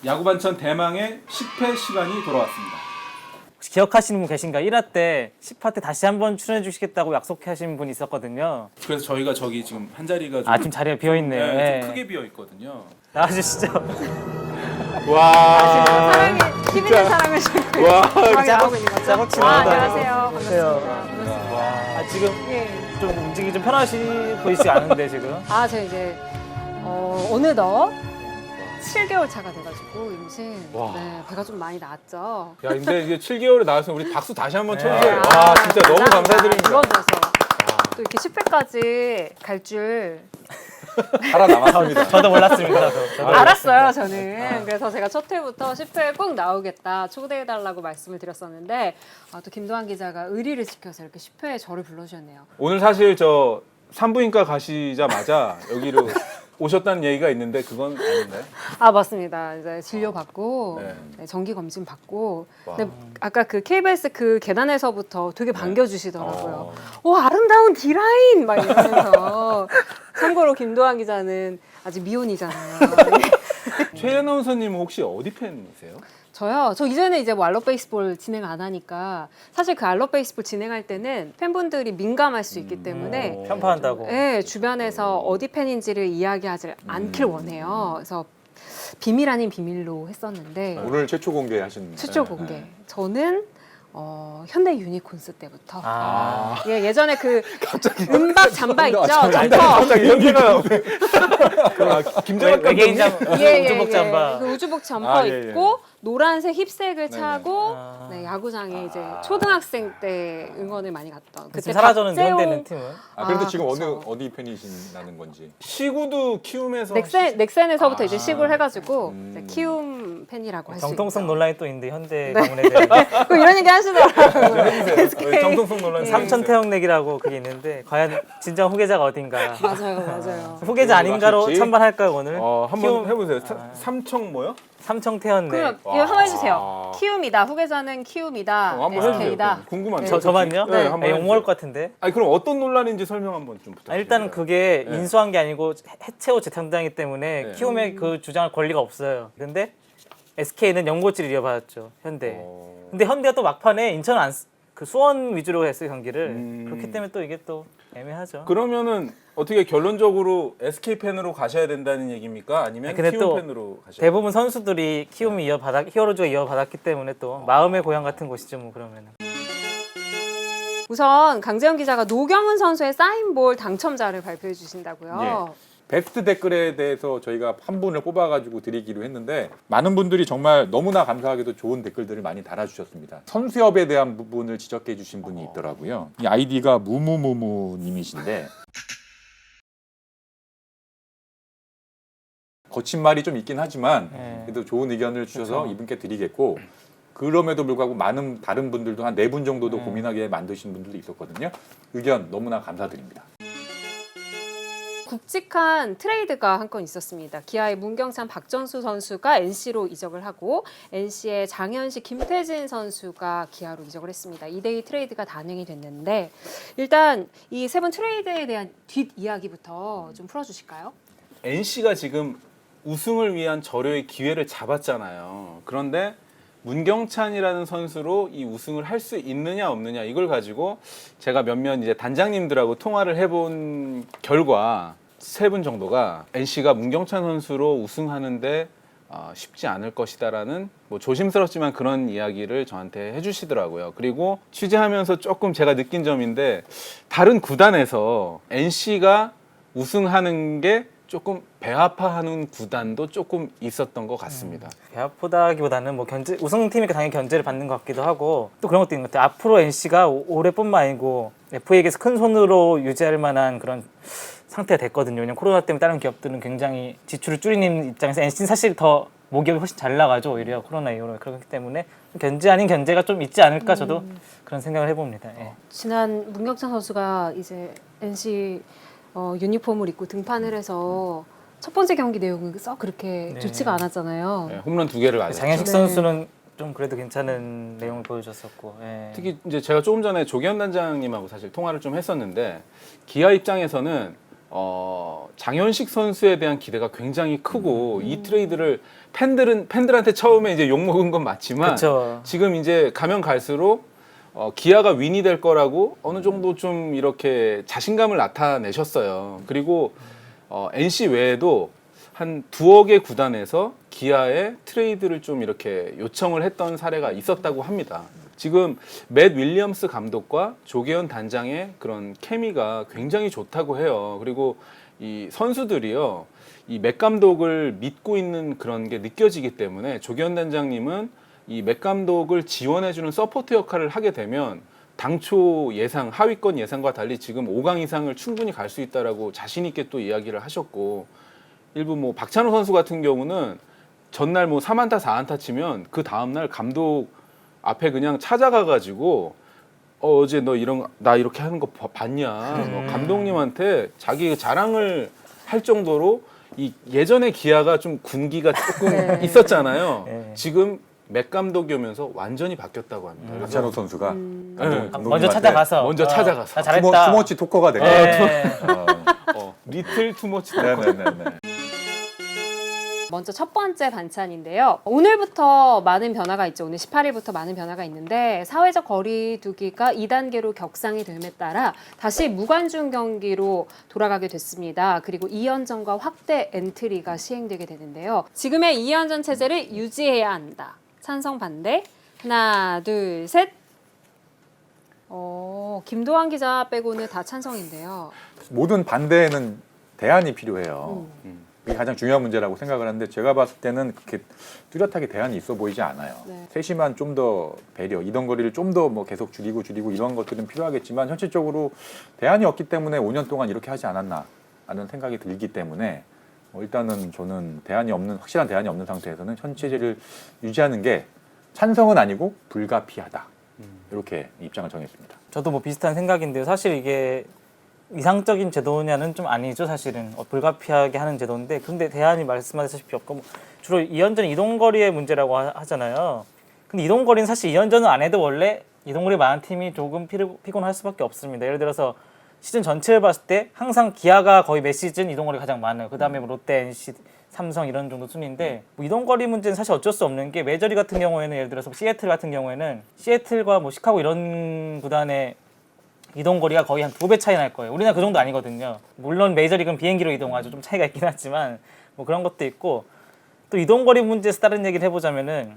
야구반천 대망의 10회 시간이 돌아왔습니다. 혹시 기억하시는 분 계신가? 1화 때 10화 때 다시 한번 출연해 주시겠다고 약속하신 분이 있었거든요. 그래서 저희가 저기 지금 한 자리가 좀, 지금 자리가 비어있네요. 네, 좀 크게 비어 있거든요. 나와주시죠. 와. 사랑해, TV는 사랑을 주고 와. 방해하고 있는 거죠? 짜고 치는 안녕하세요. 안녕하세요. 반갑습니다. 지금 예. 좀 움직이기 좀 편하시 보이지 않은데 지금. 저 이제 어느덧 7개월 차가 돼가지고 임신. 와. 네, 배가 좀 많이 나왔죠. 야, 근데 이제 7개월에 나왔으면 우리 박수 다시 한번 네. 쳐주세요. 와, 진짜 너무 감사드립니다. 이거줘서 또 이렇게 10회까지 갈 줄 살아남았습니다. 저도 몰랐습니다. 저도 알았어요, 저는. 그래서 제가 첫 회부터 10회에 꼭 나오겠다, 초대해달라고 말씀을 드렸었는데, 또 김도환 기자가 의리를 지켜서 이렇게 10회에 저를 불러주셨네요. 오늘 사실 저 산부인과 가시자마자 여기로 오셨다는 얘기가 있는데 그건 아닌가요? 맞습니다. 이제 진료 받고, 네. 네, 정기 검진 받고. 와. 근데 아까 그 KBS 그 계단에서부터 되게 반겨주시더라고요. 어. 아름다운 디라인! 막 이러면서. 참고로 김도환 기자는 아직 미혼이잖아요. 최 아나운서님은 혹시 어디 팬이세요? 저요? 저 이제는 이제 뭐 알러 베이스볼 진행 안 하니까 사실 그 알러 베이스볼 진행할 때는 팬분들이 민감할 수 있기 때문에 편파한다고. 네, 주변에서 어디 팬인지를 이야기하지 않길 원해요. 그래서 비밀 아닌 비밀로 했었는데 오늘 최초 공개하신 최초 공개. 저는 현대 유니콘스 때부터 예전에 그 음박 잠바 있죠? 점퍼. 갑자기 연기가 나오네. 김정학 외계인 감독님. 우주복 잠바. 그 우주복 점퍼 예, 예. 입고 노란색 힙색을 차고 아. 야구장에 이제 초등학생 때 응원을 많이 갔던 지금 사라졌는데 박재홍 현대는 팀은. 그래도 지금 그쵸. 어디 팬이신다는 건지. 시구도 키움에서 넥센에서부터 이제 시구를 해가지고 이제 키움 팬이라고 할 수 있죠. 정통성 논란이 또 있는데 현대 가문에 대한 그 이런 얘기 하시더라고요. 정통성 논란. 삼천 태형내기라고 그게 있는데 과연 진정 후계자가 어딘가. 맞아요. 후계자 아닌가로 맞을지? 찬반할까요 오늘? 한번 키움- 해보세요. 삼청 뭐요? 삼청태현내. 그럼 이거 한번 해주세요. 키움이다. 후계자는 키움이다. 한번 해주세요. SK다. 궁금한데. 저만요? 네, 한번 욕먹을 해주세요. 것 같은데. 아니 그럼 어떤 논란인지 설명 한번 좀 부탁드립니다. 일단은 그게 네. 인수한 게 아니고 해체 후 재창단이기 때문에 네. 키움의 그 주장할 권리가 없어요. 근데 SK는 연고지를 이어받았죠. 현대. 근데 현대가 또 막판에 인천 그 수원 위주로 했어요 경기를. 그렇기 때문에 또 이게 또 애매하죠. 그러면은 어떻게 결론적으로 SK 팬으로 가셔야 된다는 얘기입니까? 아니면 근데 키움 또 팬으로 가셔야 대부분 선수들이 키움이 히어로즈가 이어받았기 때문에 또 마음의 고향 같은 곳이죠 뭐 그러면은. 우선 강재영 기자가 노경은 선수의 사인볼 당첨자를 발표해 주신다고요. 베스트 댓글에 대해서 저희가 한 분을 뽑아가지고 드리기로 했는데 많은 분들이 정말 너무나 감사하게도 좋은 댓글들을 많이 달아주셨습니다. 선수협에 대한 부분을 지적해 주신 분이 있더라고요. 이 아이디가 무무무무님이신데 거친 말이 좀 있긴 하지만 그래도 좋은 의견을 주셔서 그렇죠. 이분께 드리겠고 그럼에도 불구하고 많은 다른 분들도 한 4분 정도도 고민하게 만드신 분들도 있었거든요. 의견 너무나 감사드립니다. 굵직한 트레이드가 한 건 있었습니다. 기아의 문경찬 박정수 선수가 NC로 이적을 하고 NC의 장현식 김태진 선수가 기아로 이적을 했습니다. 2대2 트레이드가 단행이 됐는데 일단 이 세 분 트레이드에 대한 뒷이야기부터 좀 풀어주실까요? NC가 지금 우승을 위한 절호의 기회를 잡았잖아요. 그런데 문경찬이라는 선수로 이 우승을 할 수 있느냐 없느냐 이걸 가지고 제가 몇몇 이제 단장님들하고 통화를 해본 결과 세 분 정도가 NC가 문경찬 선수로 우승하는데 쉽지 않을 것이다라는 뭐 조심스럽지만 그런 이야기를 저한테 해주시더라고요. 그리고 취재하면서 조금 제가 느낀 점인데 다른 구단에서 NC가 우승하는 게 조금 배아파하는 구단도 조금 있었던 것 같습니다. 배합보다기보다는 뭐 우승팀이니까 당연히 견제를 받는 것 같기도 하고 또 그런 것도 있는 것 같아요. 앞으로 NC가 올해뿐만 아니고 FA에게서 큰 손으로 유지할 만한 그런 상태가 됐거든요. 왜냐면 코로나 때문에 다른 기업들은 굉장히 지출을 줄이는 입장에서 NC는 사실 더 모기업이 훨씬 잘 나가죠. 오히려 코로나 이후로 그렇기 때문에 견제 아닌 견제가 좀 있지 않을까 저도 그런 생각을 해봅니다. 예. 지난 문경찬 선수가 이제 NC 유니폼을 입고 등판을 해서 첫 번째 경기 내용은 썩 그렇게 좋지가 않았잖아요. 네, 홈런 2개를 맞았죠. 장현식 네. 선수는 좀 그래도 괜찮은 내용을 보여줬었고 예. 특히 이제 제가 조금 전에 조기현 단장님하고 사실 통화를 좀 했었는데 기아 입장에서는 장현식 선수에 대한 기대가 굉장히 크고 이 트레이드를 팬들한테 처음에 이제 욕 먹은 건 맞지만 그쵸. 지금 이제 가면 갈수록 기아가 윈이 될 거라고 어느 정도 좀 이렇게 자신감을 나타내셨어요. 그리고 NC 외에도 한 2억의 구단에서 기아에 트레이드를 좀 이렇게 요청을 했던 사례가 있었다고 합니다. 지금 맷 윌리엄스 감독과 조계현 단장의 그런 케미가 굉장히 좋다고 해요. 그리고 이 선수들이요, 이 맷 감독을 믿고 있는 그런 게 느껴지기 때문에 조계현 단장님은 이 맷 감독을 지원해주는 서포트 역할을 하게 되면 당초 예상, 하위권 예상과 달리 지금 5강 이상을 충분히 갈 수 있다라고 자신 있게 또 이야기를 하셨고, 일부 뭐 박찬호 선수 같은 경우는 전날 뭐 3안타 4안타 치면 그 다음날 감독 앞에 그냥 찾아가가지고 어제 너 나 이렇게 하는 거 봤냐, 뭐 감독님한테 자기 자랑을 할 정도로 이 예전에 기아가 좀 군기가 조금 네. 있었잖아요. 네. 지금 맷 감독이 오면서 완전히 바뀌었다고 합니다. 그래서 박찬호 선수가 네. 감독님한테 먼저 찾아가서 먼저 찾아가서. 나 잘했다. 투머치 토커가 되고. 네. 리틀 투머치. 네네네. 먼저 첫 번째 반찬인데요. 오늘부터 많은 변화가 있죠. 오늘 18일부터 많은 변화가 있는데 사회적 거리두기가 2단계로 격상이 됨에 따라 다시 무관중 경기로 돌아가게 됐습니다. 그리고 2연전과 확대 엔트리가 시행되게 되는데요. 지금의 2연전 체제를 유지해야 한다. 찬성 반대. 하나, 둘, 셋. 김도환 기자 빼고는 다 찬성인데요. 모든 반대에는 대안이 필요해요. 이게 가장 중요한 문제라고 생각을 하는데 제가 봤을 때는 그렇게 뚜렷하게 대안이 있어 보이지 않아요. 네. 세심한 좀 더 배려, 이동 거리를 좀 더 뭐 계속 줄이고 이런 것들은 필요하겠지만 현실적으로 대안이 없기 때문에 5년 동안 이렇게 하지 않았나 하는 생각이 들기 때문에 일단은 저는 확실한 대안이 없는 상태에서는 현 체제를 유지하는 게 찬성은 아니고 불가피하다. 이렇게 입장을 정했습니다. 저도 뭐 비슷한 생각인데요. 사실 이게 이상적인 제도냐는 좀 아니죠, 사실은. 불가피하게 하는 제도인데, 근데 대안이 말씀하셨다시피 없고, 뭐 주로 2연전은 이동거리의 문제라고 하잖아요. 근데 이동거리는 사실 2연전을 안 해도 원래 이동거리 많은 팀이 조금 피곤할 수밖에 없습니다. 예를 들어서 시즌 전체를 봤을 때 항상 기아가 거의 매 시즌 이동거리가 가장 많아요. 그 다음에 뭐 롯데, NC, 삼성 이런 정도 순인데, 뭐 이동거리 문제는 사실 어쩔 수 없는 게, 메이저리 같은 경우에는 예를 들어서 시애틀 같은 경우에는 시애틀과 뭐 시카고 이런 구단의 이동거리가 거의 한 2배 차이 날 거예요. 우리나라 그 정도 아니거든요. 물론 메이저리그는 비행기로 이동하죠. 좀 차이가 있긴 하지만 뭐 그런 것도 있고, 또 이동거리 문제에서 다른 얘기를 해보자면은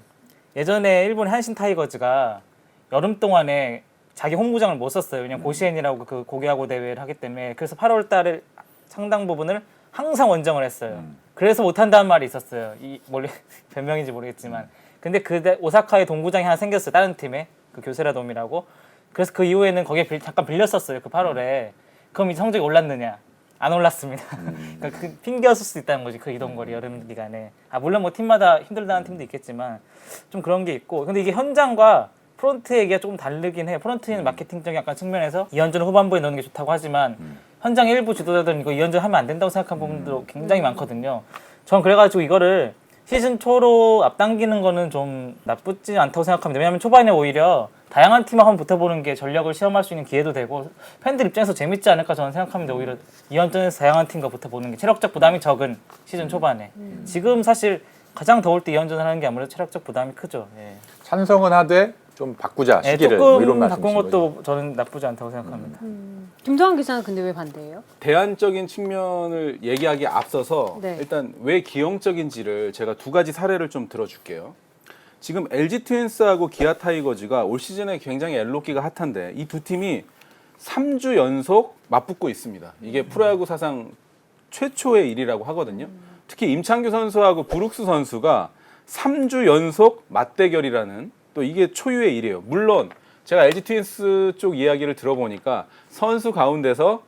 예전에 일본 한신 타이거즈가 여름 동안에 자기 홈구장을 못 썼어요. 그냥 고시엔이라고 그 고교야구 대회를 하기 때문에. 그래서 8월 달에 상당 부분을 항상 원정을 했어요. 그래서 못한다는 말이 있었어요. 변명인지 모르겠지만. 근데 그때 오사카에 동구장이 하나 생겼어요. 다른 팀에. 그 교세라돔이라고. 그래서 그 이후에는 거기에 잠깐 빌렸었어요. 그 8월에. 그럼 이 성적이 올랐느냐? 안 올랐습니다. 그러니까 그 핑계였을 수도 있다는 거지. 그 이동거리 여름 기간에. 물론 뭐 팀마다 힘들다는 팀도 있겠지만 좀 그런 게 있고. 근데 이게 현장과 프론트 얘기가 조금 다르긴 해요. 프론트는 마케팅적인 약간 측면에서 2연전 후반부에 넣는 게 좋다고 하지만 현장 일부 지도자들은 이거 2연전 하면 안 된다고 생각하는 부분도 굉장히 많거든요. 전 그래가지고 이거를 시즌 초로 앞당기는 거는 좀 나쁘지 않다고 생각합니다. 왜냐하면 초반에 오히려 다양한 팀하고 한번 붙어보는 게 전력을 시험할 수 있는 기회도 되고 팬들 입장에서 재밌지 않을까 저는 생각합니다. 오히려 2연전에서 다양한 팀과 붙어보는 게 체력적 부담이 적은 시즌 초반에. 지금 사실 가장 더울 때 2연전을 하는 게 아무래도 체력적 부담이 크죠. 예. 찬성은 하되 좀 바꾸자 시기를 조금 이런 바꾼 말씀이신 것도 거죠. 저는 나쁘지 않다고 생각합니다. 김도환 기자는 근데 왜 반대예요? 대안적인 측면을 얘기하기에 앞서서 네. 일단 왜 기형적인지를 제가 2가지 사례를 좀 들어줄게요. 지금 LG 트윈스하고 기아 타이거즈가 올 시즌에 굉장히 엘로끼가 핫한데 이 두 팀이 3주 연속 맞붙고 있습니다. 이게 프로야구 사상 최초의 일이라고 하거든요. 특히 임창규 선수하고 브룩스 선수가 3주 연속 맞대결이라는 또 이게 초유의 일이에요. 물론 제가 LG 트윈스 쪽 이야기를 들어보니까 선수 가운데서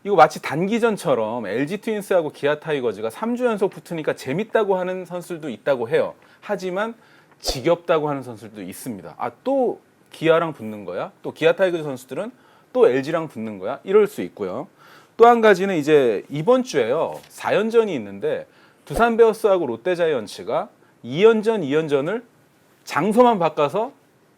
이거 마치 단기전처럼 LG 트윈스하고 기아 타이거즈가 3주 연속 붙으니까 재밌다고 하는 선수들도 있다고 해요. 하지만 지겹다고 하는 선수들도 있습니다. 또 기아랑 붙는 거야? 또 기아 타이거즈 선수들은 또 LG랑 붙는 거야? 이럴 수 있고요. 또 한 가지는 이제 이번 주에요. 4연전이 있는데 두산 베어스하고 롯데 자이언츠가 2연전을 장소만 바꿔서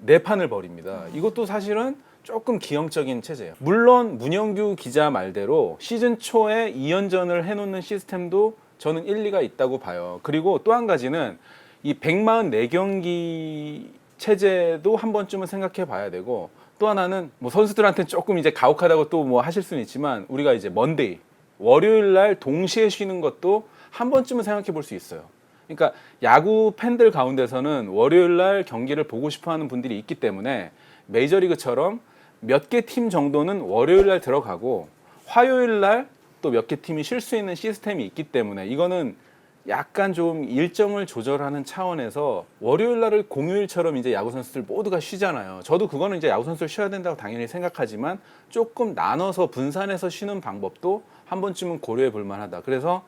4판을 벌입니다. 이것도 사실은 조금 기형적인 체제예요. 물론 문영규 기자 말대로 시즌 초에 2연전을 해놓는 시스템도 저는 일리가 있다고 봐요. 그리고 또 한 가지는 이 144경기 체제도 한 번쯤은 생각해 봐야 되고, 또 하나는 뭐 선수들한테는 조금 이제 가혹하다고 또 뭐 하실 수는 있지만, 우리가 이제 먼데이, 월요일 날 동시에 쉬는 것도 한 번쯤은 생각해 볼 수 있어요. 그러니까 야구 팬들 가운데서는 월요일 날 경기를 보고 싶어 하는 분들이 있기 때문에 메이저리그처럼 몇 개 팀 정도는 월요일 날 들어가고 화요일 날 또 몇 개 팀이 쉴 수 있는 시스템이 있기 때문에, 이거는 약간 좀 일정을 조절하는 차원에서 월요일 날을 공휴일처럼 이제 야구 선수들 모두가 쉬잖아요. 저도 그거는 이제 야구 선수를 쉬어야 된다고 당연히 생각하지만 조금 나눠서 분산해서 쉬는 방법도 한 번쯤은 고려해 볼 만하다. 그래서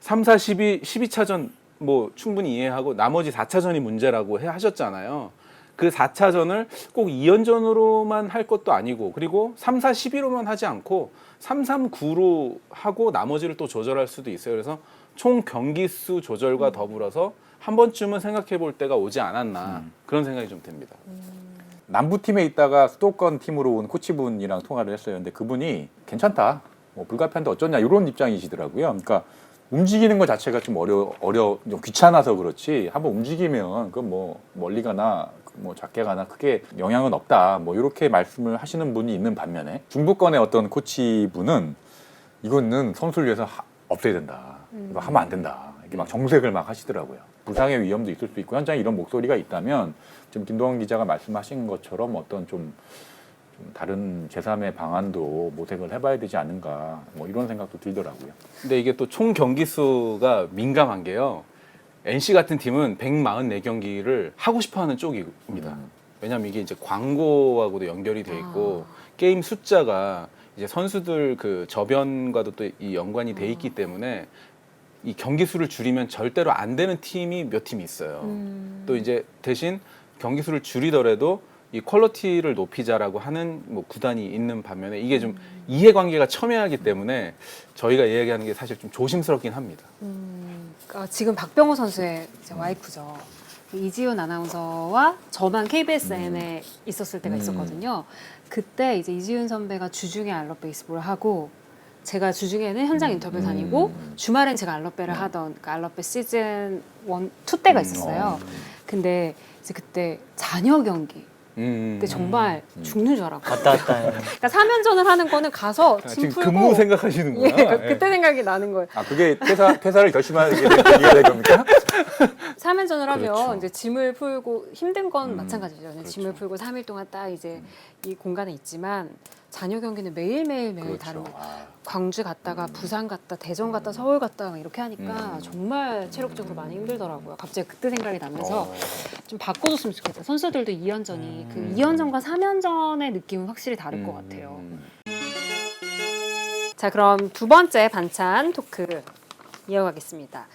3, 4, 12차전 뭐 충분히 이해하고 나머지 4차전이 문제라고 하셨잖아요. 그 4차전을 꼭 2연전으로만 할 것도 아니고, 그리고 3, 4, 12로만 하지 않고 3, 3, 9로 하고 나머지를 또 조절할 수도 있어요. 그래서 총 경기 수 조절과 더불어서 한 번쯤은 생각해 볼 때가 오지 않았나, 그런 생각이 좀 듭니다. 남부 팀에 있다가 수도권 팀으로 온 코치분이랑 통화를 했어요. 근데 그분이 괜찮다, 뭐 불가피한데 어쩌냐 이런 입장이시더라고요. 그러니까 움직이는 것 자체가 좀 좀 귀찮아서 그렇지, 한번 움직이면 그 뭐 멀리 가나 뭐 작게 가나 크게 영향은 없다, 뭐 이렇게 말씀을 하시는 분이 있는 반면에, 중부권의 어떤 코치분은 이거는 선수를 위해서 없애야 된다, 이거 하면 안 된다, 이렇게 막 정색을 막 하시더라고요. 부상의 위험도 있을 수 있고, 현장에 이런 목소리가 있다면 지금 김동원 기자가 말씀하신 것처럼 어떤 좀 다른 제3의 방안도 모색을 해봐야 되지 않은가, 뭐 이런 생각도 들더라고요. 근데 이게 또 총 경기 수가 민감한 게요. NC 같은 팀은 144경기를 하고 싶어하는 쪽입니다. 왜냐하면 이게 이제 광고하고도 연결이 돼 있고 게임 숫자가 이제 선수들 그 저변과도 또 이 연관이 돼 있기 때문에 이 경기 수를 줄이면 절대로 안 되는 팀이 몇 팀이 있어요. 또 이제 대신 경기 수를 줄이더라도 이 퀄리티를 높이자라고 하는 뭐 구단이 있는 반면에, 이게 좀 이해관계가 첨예하기 때문에 저희가 이야기하는 게 사실 좀 조심스럽긴 합니다. 지금 박병호 선수의 이제 와이프죠. 이지훈 아나운서와 저만 KBSN에 있었을 때가 있었거든요. 그때 이제 이지훈 선배가 주중에 알럿 베이스볼을 하고, 제가 주중에는 현장 인터뷰 다니고 주말엔 제가 알럿배를 하던, 그러니까 알럿배 시즌 1, 2 때가 있었어요. 근데 이제 그때 잔여 경기, 근데 정말 죽는 줄 알았고. 왔다 갔다. 그러니까 3연전을 하는 거는 가서 짐 지금 풀고. 근무 생각하시는구나. 예, 그때 생각이 나는 거예요. 아, 그게 퇴사를 결심하게 얘기가 된 겁니까? 3연전을 하면 그렇죠. 이제 짐을 풀고 힘든 건 마찬가지죠. 짐을 풀고 3일 동안 딱 이제 이 공간에 있지만, 잔여 경기는 매일매일 다른 거. 광주 갔다가 부산 갔다 대전 갔다 서울 갔다 막 이렇게 하니까 정말 체력적으로 많이 힘들더라고요. 갑자기 그때 생각이 나면서 좀 바꿔줬으면 좋겠어요. 선수들도 2연전이 그 2연전과 3연전의 느낌은 확실히 다를 것 같아요. 자, 그럼 두 번째 반찬 토크 이어가겠습니다.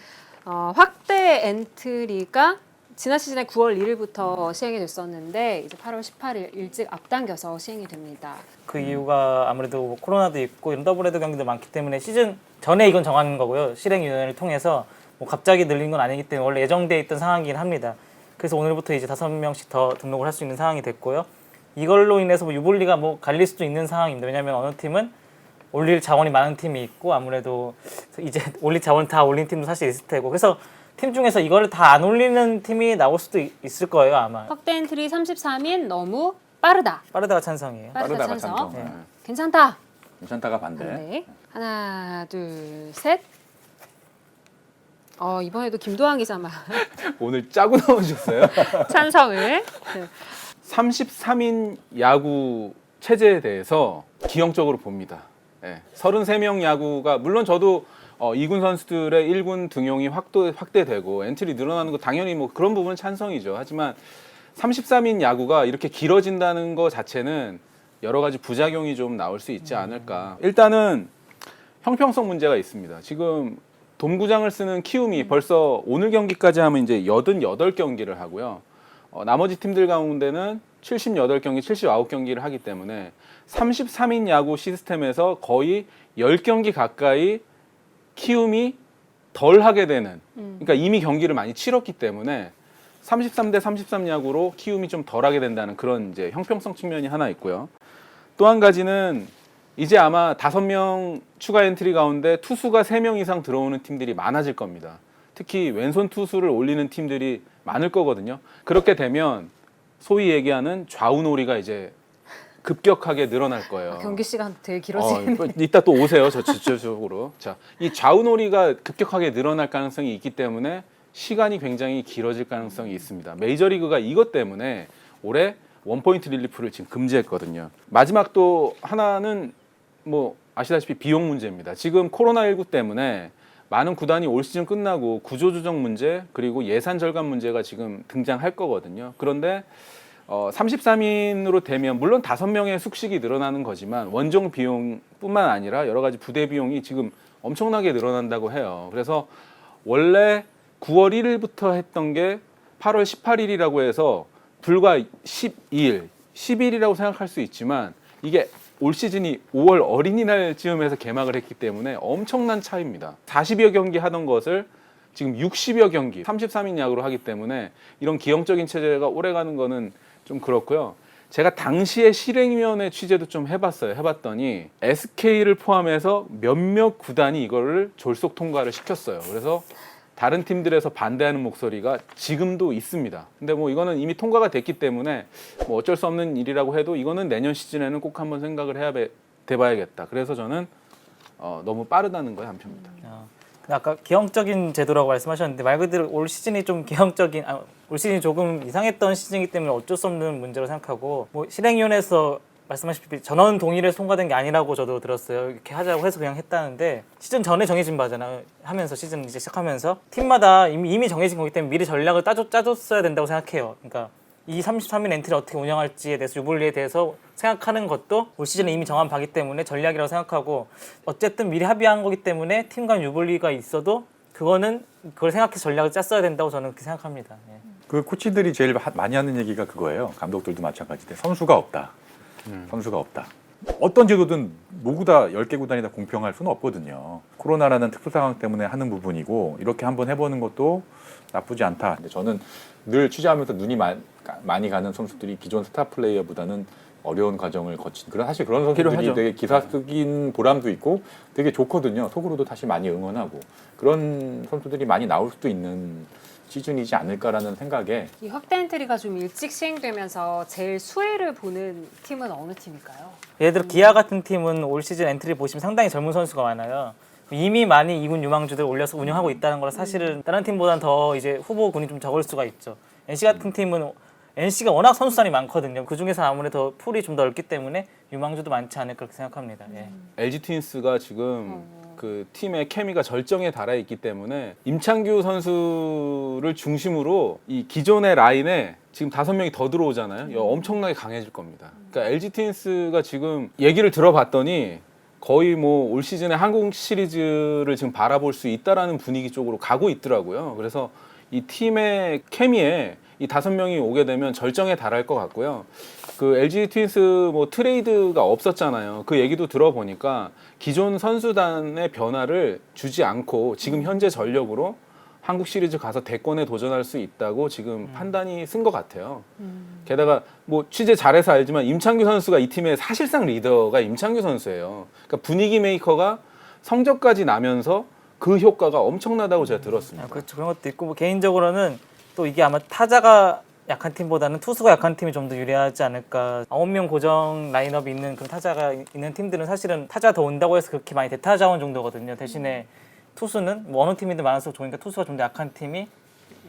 확대 엔트리가 지난 시즌에 9월 1일부터 시행이 됐었는데 이제 8월 18일 일찍 앞당겨서 시행이 됩니다. 그 이유가 아무래도 뭐 코로나도 있고 이런 더블헤더 경기도 많기 때문에 시즌 전에 이건 정하는 거고요. 실행위원회를 통해서 뭐 갑자기 늘린 건 아니기 때문에 원래 예정돼 있던 상황이긴 합니다. 그래서 오늘부터 이제 5명씩 더 등록을 할 수 있는 상황이 됐고요. 이걸로 인해서 뭐 유불리가 뭐 갈릴 수도 있는 상황입니다. 왜냐하면 어느 팀은 올릴 자원이 많은 팀이 있고, 아무래도 이제 올릴 자원 다 올린 팀도 사실 있을 테고, 그래서 팀 중에서 이거를 다 안 올리는 팀이 나올 수도 있을 거예요, 아마. 확대 엔트리 33인 너무 빠르다. 빠르다가 찬성이에요. 빠르다 빠르다가 찬성. 찬성. 네. 괜찮다. 괜찮다가 반대. 네. 하나, 둘, 셋. 이번에도 김도환 기자만 오늘 짜고 나오셨어요? 찬성을. 네. 33인 야구 체제에 대해서 기형적으로 봅니다. 33명 야구가, 물론 저도 2군 선수들의 1군 등용이 확대되고 엔트리 늘어나는 거 당연히 뭐 그런 부분은 찬성이죠. 하지만 33인 야구가 이렇게 길어진다는 거 자체는 여러 가지 부작용이 좀 나올 수 있지 않을까. 일단은 형평성 문제가 있습니다. 지금 돔구장을 쓰는 키움이 벌써 오늘 경기까지 하면 이제 88경기를 하고요. 나머지 팀들 가운데는 78경기, 79경기를 하기 때문에 33인 야구 시스템에서 거의 10경기 가까이 키움이 덜 하게 되는, 그러니까 이미 경기를 많이 치렀기 때문에 33대 33 야구로 키움이 좀 덜 하게 된다는 그런 이제 형평성 측면이 하나 있고요. 또 한 가지는 이제 아마 5명 추가 엔트리 가운데 투수가 3명 이상 들어오는 팀들이 많아질 겁니다. 특히 왼손 투수를 올리는 팀들이 많을 거거든요. 그렇게 되면 소위 얘기하는 좌우놀이가 이제 급격하게 늘어날 거예요. 경기 시간 되게 길어지네. 이따 또 오세요. 저쪽으로. 자, 이 좌우놀이가 급격하게 늘어날 가능성이 있기 때문에 시간이 굉장히 길어질 가능성이 있습니다. 메이저리그가 이것 때문에 올해 원포인트 릴리프를 지금 금지했거든요. 마지막 또 하나는 뭐 아시다시피 비용 문제입니다. 지금 코로나19 때문에 많은 구단이 올 시즌 끝나고 구조조정 문제 그리고 예산 절감 문제가 지금 등장할 거거든요. 그런데 33인으로 되면 물론 5명의 숙식이 늘어나는 거지만 원정 비용뿐만 아니라 여러 가지 부대 비용이 지금 엄청나게 늘어난다고 해요. 그래서 원래 9월 1일부터 했던 게 8월 18일이라고 해서 불과 12일, 10일이라고 생각할 수 있지만 이게 올 시즌이 5월 어린이날 즈음에서 개막을 했기 때문에 엄청난 차이입니다. 40여 경기 하던 것을 지금 60여 경기, 33인 야구로 하기 때문에 이런 기형적인 체제가 오래가는 거는 좀 그렇고요. 제가 당시에 실행위원회 취재도 좀 해봤어요. 해봤더니 SK를 포함해서 몇몇 구단이 이거를 졸속 통과를 시켰어요. 그래서 다른 팀들에서 반대하는 목소리가 지금도 있습니다. 근데 뭐 이거는 이미 통과가 됐기 때문에 뭐 어쩔 수 없는 일이라고 해도 이거는 내년 시즌에는 꼭 한번 생각을 돼봐야겠다. 그래서 저는 너무 빠르다는 거에 한 표입니다. 아까 기형적인 제도라고 말씀하셨는데 말 그대로 올 시즌이 좀 기형적인 올 시즌이 조금 이상했던 시즌이기 때문에 어쩔 수 없는 문제로 생각하고 뭐 실행위원회에서 말씀하셨듯이 전원 동의를 통과된 게 아니라고 저도 들었어요. 이렇게 하자고 해서 그냥 했다는데 시즌 전에 정해진 바잖아요. 하면서 시즌 이제 시작하면서 팀마다 이미 정해진 거기 때문에 미리 전략을 짜줬어야 된다고 생각해요. 그러니까 이 33인 엔트리 어떻게 운영할지에 대해서 유불리에 대해서 생각하는 것도 올 시즌에 이미 정한 바기 때문에 전략이라고 생각하고 어쨌든 미리 합의한 거기 때문에 팀 간 유불리가 있어도 그걸 생각해서 전략을 짰어야 된다고 저는 그렇게 생각합니다. 예. 그 코치들이 제일 많이 하는 얘기가 그거예요. 감독들도 마찬가지인데 선수가 없다. 선수가 없다. 어떤 제도든 모두 다 10개 구단이 다 공평할 수는 없거든요. 코로나라는 특수 상황 때문에 하는 부분이고 이렇게 한번 해보는 것도 나쁘지 않다. 근데 저는 늘 취재하면서 눈이 많이 가는 선수들이 기존 스타 플레이어보다는 어려운 과정을 거친 사실 그런 선수들이 필요하죠. 되게 기사 쓰긴 보람도 있고 되게 좋거든요. 속으로도 다시 많이 응원하고 그런 선수들이 많이 나올 수도 있는 시즌이지 않을까라는 생각에 이 확대 엔트리가 좀 일찍 시행되면서 제일 수혜를 보는 팀은 어느 팀일까요? 예를 들어 기아 같은 팀은 올 시즌 엔트리 보시면 상당히 젊은 선수가 많아요. 이미 많이 2군 유망주들 올려서 운영하고 있다는 거라 사실은 다른 팀보다는 더 이제 후보군이 좀 적을 수가 있죠. NC 같은 팀은 NC가 워낙 선수단이 많거든요. 그 중에서 아무래도 풀이 좀 더 넓기 때문에 유망주도 많지 않을까 그렇게 생각합니다. 예. LG 트윈스가 지금 그 팀의 케미가 절정에 달해 있기 때문에 임창규 선수를 중심으로 이 기존의 라인에 지금 5명이 더 들어오잖아요. 이거 엄청나게 강해질 겁니다. 그러니까 LG 트윈스가 지금 얘기를 들어봤더니 거의 뭐 올 시즌에 한국 시리즈를 지금 바라볼 수 있다라는 분위기 쪽으로 가고 있더라고요. 그래서 이 팀의 케미에 이 5명이 오게 되면 절정에 달할 것 같고요. 그 LG 트윈스 뭐 트레이드가 없었잖아요. 그 얘기도 들어보니까 기존 선수단의 변화를 주지 않고 지금 현재 전력으로 한국 시리즈 가서 대권에 도전할 수 있다고 지금 판단이 쓴 것 같아요. 게다가 뭐 취재 잘해서 알지만 임창규 선수가 이 팀의 사실상 리더가 임창규 선수예요. 그러니까 분위기 메이커가 성적까지 나면서 그 효과가 엄청나다고 제가 들었습니다. 그렇죠. 그런 것도 있고 뭐 개인적으로는 또 이게 아마 타자가 약한 팀보다는 투수가 약한 팀이 좀 더 유리하지 않을까. 9명 고정 라인업이 있는 그런 타자가 있는 팀들은 사실은 타자 더 온다고 해서 그렇게 많이 대타 자원 정도거든요. 대신에 투수는 뭐 어느 팀이든 많아서 좋으니까 투수가 좀 더 약한 팀이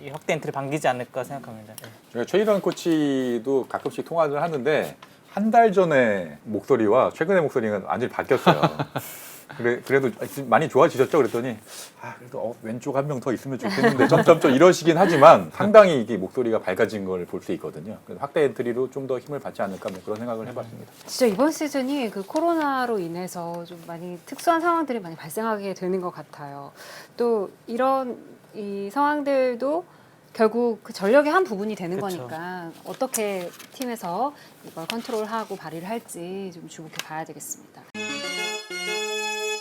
이 확대 엔트리 반기지 않을까 생각합니다. 네. 제가 최일원 코치도 가끔씩 통화를 하는데 한 달 전에 목소리와 최근의 목소리가 완전히 바뀌었어요. 그래도 많이 좋아지셨죠? 그랬더니 그래도 왼쪽 한 명 더 있으면 좋겠는데 점점점 이러시긴 하지만 상당히 이게 목소리가 밝아진 걸 볼 수 있거든요. 그래서 확대 엔트리로 좀 더 힘을 받지 않을까 뭐 그런 생각을 해봤습니다. 진짜 이번 시즌이 그 코로나로 인해서 좀 많이 특수한 상황들이 많이 발생하게 되는 것 같아요. 또 이런 이 상황들도 결국 그 전력의 한 부분이 되는 그쵸. 거니까 어떻게 팀에서 이걸 컨트롤하고 발휘를 할지 좀 주목해 봐야 되겠습니다.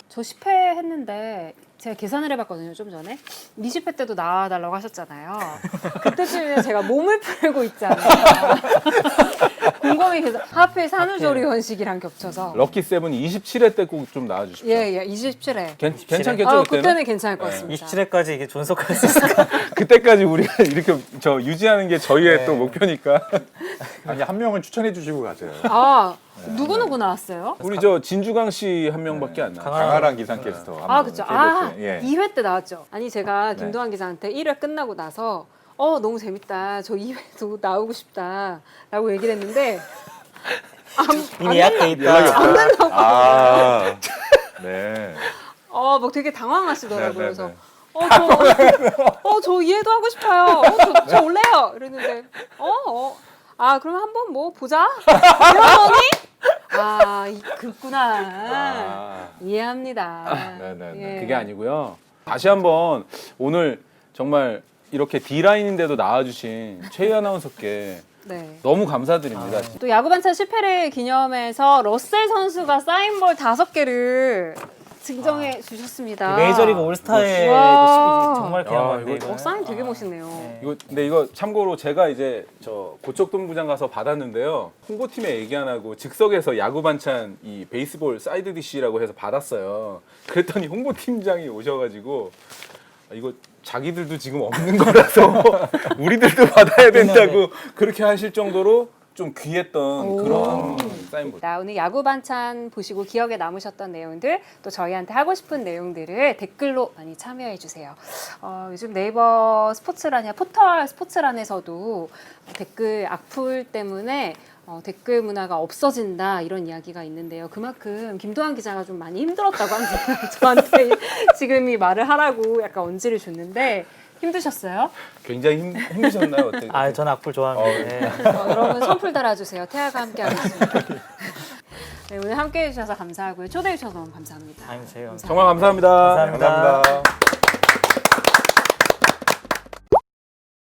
저 10회 했는데 제가 계산을 해봤거든요, 좀 전에. 20회 때도 나와달라고 하셨잖아요. 그때쯤에 제가 몸을 풀고 있지 않을까. 굉장히 하필 산후조리원식이랑 겹쳐서. 럭키 세븐이 27회 때 꼭 좀 나와주십시오. 예, 27회. 괜찮겠죠 그때는? 그때는 괜찮을 것 같습니다. 27회까지 이게 존속할 수 있을까? 그때까지 우리가 이렇게 저 유지하는 게 저희의 네. 또 목표니까. 아니 한 명은 추천해 주시고 가세요. 아, 누구 나왔어요? 우리 저 진주강 씨 한 명밖에 안 나와. 강아랑 기상캐스터. 아, 한번 그쵸. KBS 에. 예. 2회 때 나왔죠. 아니, 제가 네. 김도환 기자한테 1회 끝나고 나서 너무 재밌다. 저 2회도 나오고 싶다. 라고 얘기를 했는데 이미 예약돼 있다. 안 된다고. 아, 네. 막 되게 당황하시더라고요. 네, 네, 그래서 네. 저 이해도 하고 싶어요. 저 올래요. 이랬는데 그럼 한번 뭐 보자. 이러더니 그렇구나. 이해합니다. 네, 네, 네. 예. 그게 아니고요. 다시 한번 오늘 정말 이렇게 D라인인데도 나와주신 최희 아나운서께 네. 너무 감사드립니다. 또 야구 반찬 10회를 기념해서 러셀 선수가 사인볼 5개를 증정해 주셨습니다. 메이저리그 올스타에 와. 정말 귀한 아, 건데 이거 이거. 사인 되게 멋있네요. 근데 이거 참고로 제가 이제 저 고척동부장 가서 받았는데요. 홍보팀에 얘기 안 하고 즉석에서 야구 반찬 이 베이스볼 사이드 디시라고 해서 받았어요. 그랬더니 홍보팀장이 오셔가지고 이거 자기들도 지금 없는 거라서 우리들도 받아야 된다고 그렇게 하실 정도로 좀 귀했던 그런 사인볼. 오늘 야구 반찬 보시고 기억에 남으셨던 내용들 또 저희한테 하고 싶은 내용들을 댓글로 많이 참여해 주세요. 요즘 네이버 스포츠란이나 포털 스포츠란에서도 댓글 악플 때문에 댓글 문화가 없어진다 이런 이야기가 있는데요. 그만큼 김도환 기자가 좀 많이 힘들었다고 합니다. 저한테 지금 이 말을 하라고 약간 언지를 줬는데 힘드셨어요? 굉장히 힘드셨나요? 어떻게? 아, 저는 악플 좋아합니다. 네. 여러분 선풀 달아주세요. 태아가 함께 하겠습니다. 네, 오늘 함께 해주셔서 감사하고요. 초대해 주셔서 너무 감사합니다. 아니, 제가 정말 감사합니다. 감사합니다. 감사합니다.